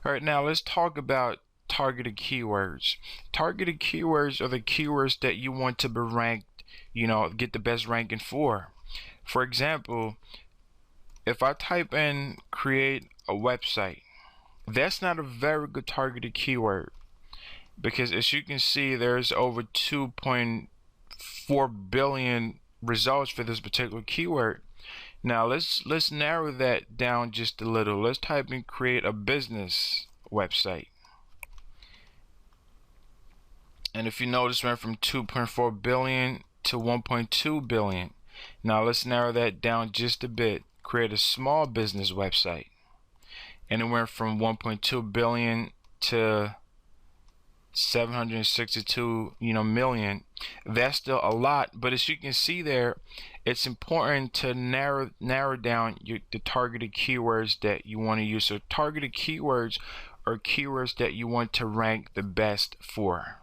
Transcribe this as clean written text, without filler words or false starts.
All right, now let's talk about targeted keywords. Targeted keywords are the keywords that you want to be ranked, get the best ranking for. For example, if I type in create a website, that's not a very good targeted keyword, because as you can see, there's over 2.4 billion results for this particular keyword. Now let's narrow that down just a little. Let's type in create a business website, and if you notice, went from 2.4 billion to 1.2 billion. Now let's narrow that down just a bit. Create a small business website, and it went from 1.2 billion to 762 million. That's still a lot, but as you can see there, it's important to narrow down the targeted keywords that you want to use. So targeted keywords are keywords that you want to rank the best for.